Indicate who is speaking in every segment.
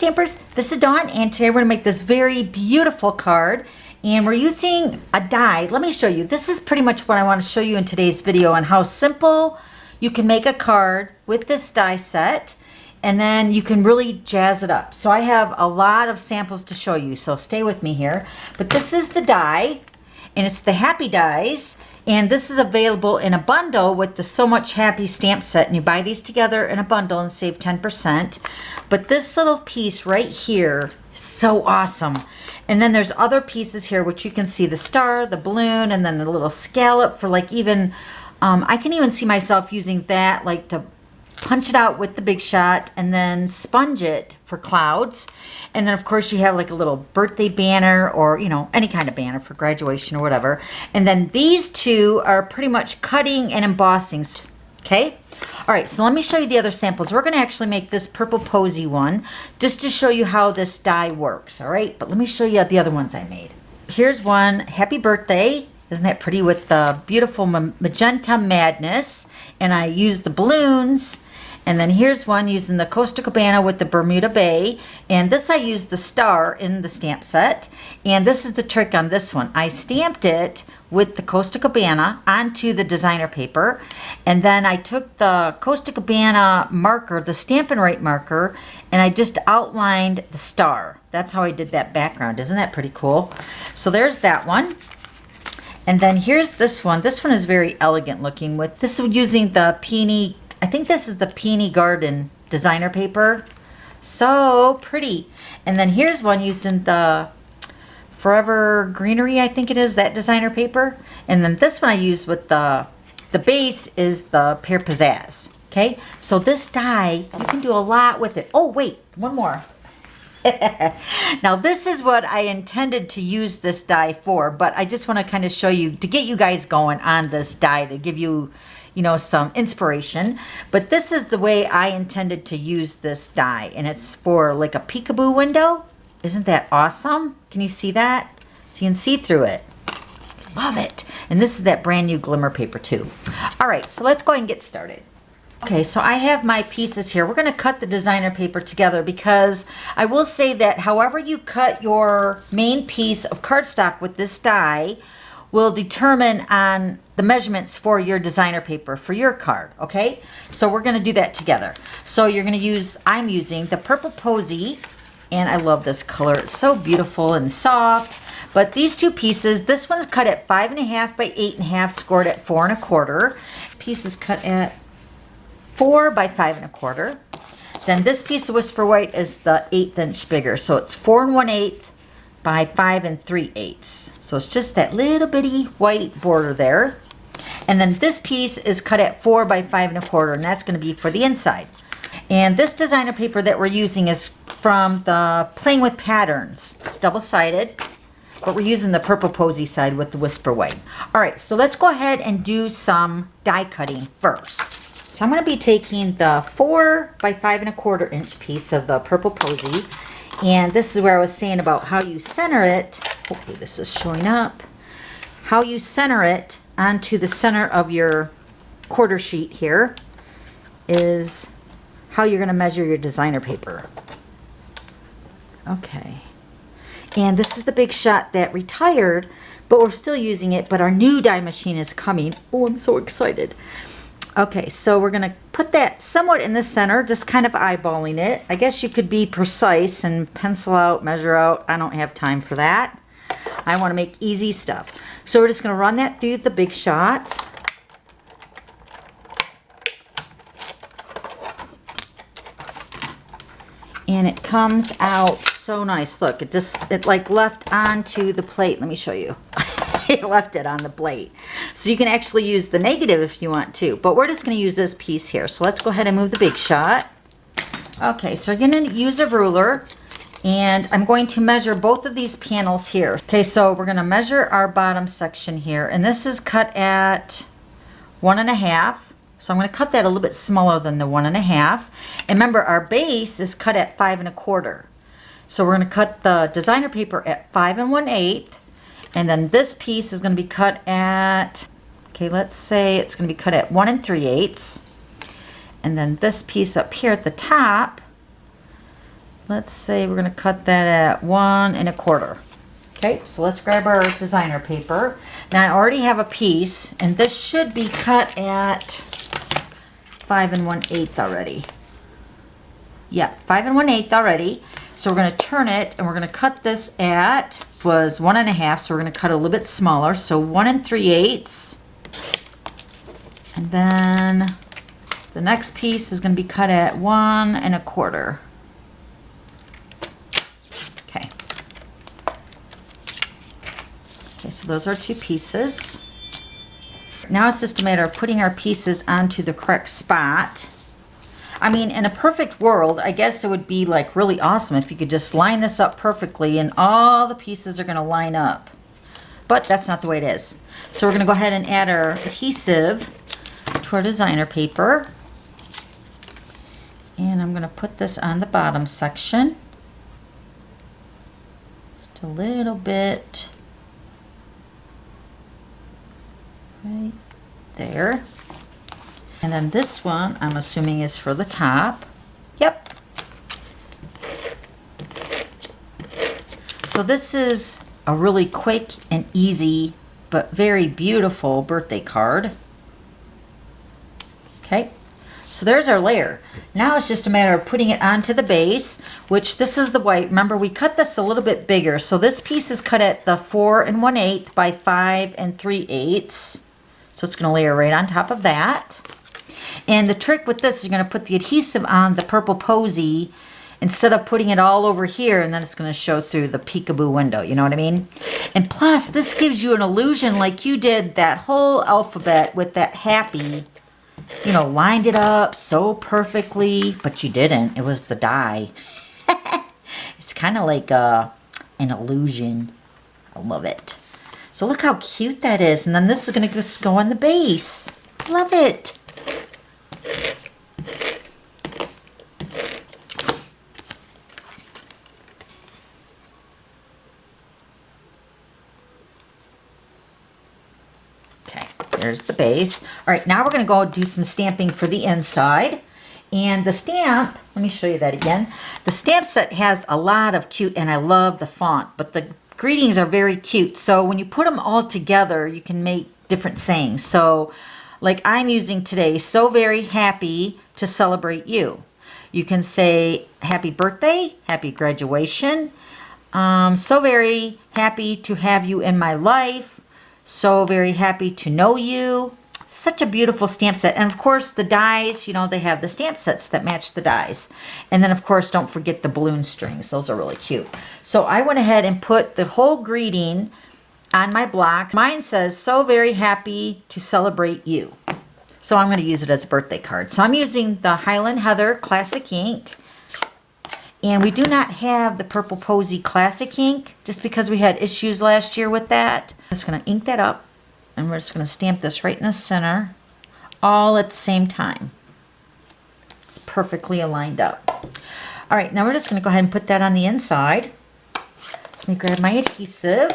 Speaker 1: Stampers, this is Dawn, and today we're going to make this very beautiful card, and we're using a die. Let me show you. This is pretty much what I want to show you in today's video on how simple you can make a card with this die set, and then you can really jazz it up. So I have a lot of samples to show you, so stay with me here. But this is the die, and it's the Happy Dies. And this is available in a bundle with the So Much Happy stamp set. And you buy these together in a bundle and save 10%. But this little piece right here is so awesome. And then there's other pieces here, which you can see the star, the balloon, and then the little scallop for like even, I can even see myself using that like to punch it out with the Big Shot and then sponge it for clouds. And then of course you have like a little birthday banner or, you know, any kind of banner for graduation or whatever. And then these two are pretty much cutting and embossing. Okay. All right. So let me show you the other samples. We're going to actually make this purple posy one just to show you how this die works. All right. But let me show you the other ones I made. Here's one. Happy birthday. Isn't that pretty with the beautiful magenta madness? And I used the balloons. And then here's one using the Costa Cabana with the Bermuda Bay. And this I used the star in the stamp set. And this is the trick on this one. I stamped it with the Costa Cabana onto the designer paper. And then I took the Costa Cabana marker, the Stampin' Right marker, and I just outlined the star. That's how I did that background. Isn't that pretty cool? So there's that one. And then here's this one. This one is very elegant looking with this using the Peony, I think this is the Peony Garden designer paper. So pretty. And then here's one using the Forever Greenery, I think it is, that designer paper. And then this one I use with the base is the Pear Pizzazz. Okay, so this die, you can do a lot with it. Oh wait, one more. Now this is what I intended to use this die for, but I just want to kind of show you to get you guys going on this die to give you, you know, some inspiration. But this is the way I intended to use this die, and it's for like a peekaboo window. Isn't that awesome? Can you see that? So you can see through it. Love it. And this is that brand new glimmer paper too. All right, so let's go ahead and get started. Okay, so I have my pieces here. We're going to cut the designer paper together because I will say that however you cut your main piece of cardstock with this die will determine on the measurements for your designer paper for your card, okay? So we're going to do that together. So you're going to use, I'm using the Purple Posy, and I love this color. It's so beautiful and soft. But these two pieces, this one's cut at 5.5 by 8.5, scored at 4 1/4. Piece is cut at 4 by 5 1/4. Then this piece of Whisper White is the 1/8 inch bigger. So it's 4 1/8 by 5 3/8. So it's just that little bitty white border there. And then this piece is cut at 4 by 5 1/4, and that's going to be for the inside. And this designer paper that we're using is from the Playing with Patterns. It's double-sided, but we're using the Purple Posy side with the Whisper White. All right, so let's go ahead and do some die cutting first. So I'm going to be taking the 4 by 5 1/4 inch piece of the Purple Posy, and this is where I was saying about how you center it. Hopefully this is showing up. How you center it onto the center of your quarter sheet here is how you're going to measure your designer paper. Okay. And this is the Big Shot that retired, but we're still using it, but our new die machine is coming. Oh, I'm so excited. Okay, so we're going to put that somewhat in the center, just kind of eyeballing it. I guess you could be precise and pencil out, measure out. I don't have time for that. I want to make easy stuff. So we're just going to run that through the Big Shot. And it comes out so nice. Look, it like left onto the plate. Let me show you. It left it on the plate. So you can actually use the negative if you want to, but we're just going to use this piece here. So let's go ahead and move the Big Shot. Okay, so you're going to use a ruler, and I'm going to measure both of these panels here. Okay, so we're going to measure our bottom section here, and this is cut at 1 1/2. So I'm going to cut that a little bit smaller than the 1 1/2. And remember, our base is cut at 5 1/4. So we're going to cut the designer paper at 5 1/8. And then this piece is going to be cut at, okay, let's say it's going to be cut at 1 3/8. And then this piece up here at the top let's say we're going to cut that at 1 1/4. Okay, so let's grab our designer paper. Now I already have a piece, and this should be cut at 5 1/8 already. Yep, 5 1/8 already. So we're going to turn it, and we're going to cut this at, was 1 1/2, so we're going to cut a little bit smaller. So 1 3/8. And then the next piece is going to be cut at 1 1/4. Okay. Okay, so those are 2 pieces. Now it's just a matter of putting our pieces onto the correct spot. I mean, in a perfect world, I guess it would be like really awesome if you could just line this up perfectly and all the pieces are going to line up. But that's not the way it is. So we're going to go ahead and add our adhesive to our designer paper. And I'm going to put this on the bottom section. Just a little bit right there. And then this one, I'm assuming, is for the top. Yep. So this is a really quick and easy, but very beautiful birthday card. Okay. So there's our layer. Now it's just a matter of putting it onto the base, which this is the white. Remember, we cut this a little bit bigger. So this piece is cut at the 4 1/8 by 5 3/8. So it's going to layer right on top of that. And the trick with this is you're going to put the adhesive on the purple posy instead of putting it all over here, and then it's going to show through the peekaboo window. You know what I mean? And plus, this gives you an illusion like you did that whole alphabet with that happy. You know, lined it up so perfectly, but you didn't. It was the die. It's kind of like an illusion. I love it. So look how cute that is. And then this is going to just go on the base. Love it. Okay, there's the base. All right, now we're going to go do some stamping for the inside. And the stamp, let me show you that again. The stamp set has a lot of cute, and I love the font, but the greetings are very cute. So when you put them all together, you can make different sayings. So like I'm using today, so very happy to celebrate you. You can say happy birthday, happy graduation, so very happy to have you in my life, so very happy to know you. Such a beautiful stamp set. And of course the dies, you know, they have the stamp sets that match the dies. And then of course don't forget the balloon strings. Those are really cute. So I went ahead and put the whole greeting on my block. Mine says, so very happy to celebrate you. So I'm going to use it as a birthday card. So I'm using the Highland Heather Classic ink. And we do not have the Purple Posy Classic ink, just because we had issues last year with that. I'm just going to ink that up. And we're just going to stamp this right in the center, all at the same time. It's perfectly aligned up. All right, now we're just going to go ahead and put that on the inside. So let me grab my adhesive.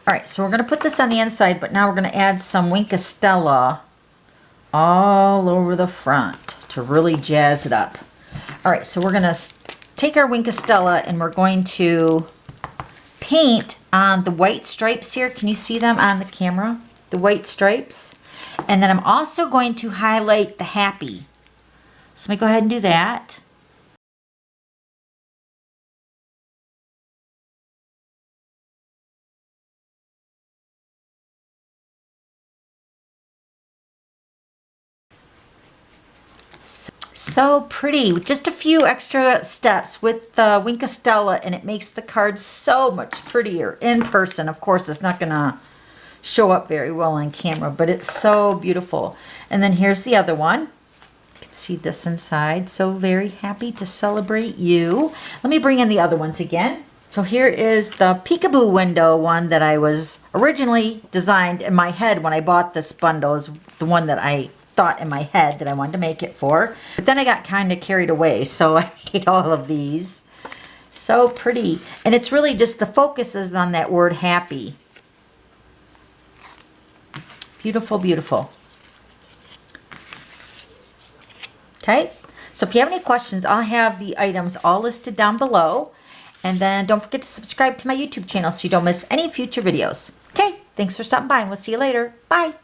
Speaker 1: All right, so we're going to put this on the inside, but now we're going to add some Stella all over the front to really jazz it up. All right, so we're going to take our Stella and we're going to paint on the white stripes here. Can you see them on the camera? The white stripes. And then I'm also going to highlight the happy. So let me go ahead and do that. So pretty. Just a few extra steps with the Stella, and it makes the card so much prettier in person. Of course, it's not going to show up very well on camera, but it's so beautiful. And then here's the other one. You can see this inside. So very happy to celebrate you. Let me bring in the other ones again. So here is the peekaboo window one that I was originally designed in my head when I bought this bundle. Is the one that I thought in my head that I wanted to make it for. But then I got kind of carried away, so I made all of these. So pretty. And it's really just the focus is on that word happy. Beautiful, beautiful. Okay, so if you have any questions, I'll have the items all listed down below. And then don't forget to subscribe to my YouTube channel so you don't miss any future videos. Okay, thanks for stopping by and we'll see you later. Bye.